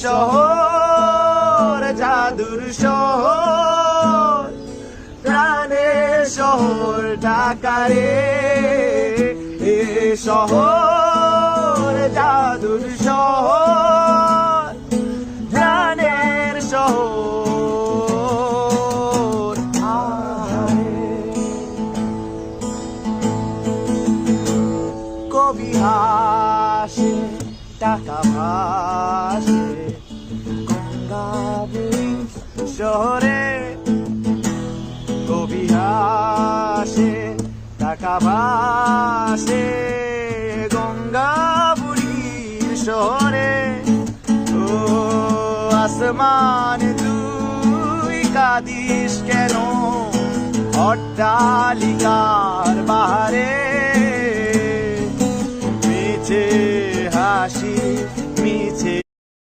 শহর, জাদুর শহর, প্রাণের শহর ঢাকা রে। এ শহর জাদুর শহর, প্রাণের শহর। কবি হাসে, টাকা ভাসে গঙ্গাবুড়ি শহরে। কবি হাসে, টাকা ভাসে গঙ্গাবুড়ির শহরে। ও আসমান তুই কাঁদিস কেন অট্টালিকার বাহারে? মিছে হাসি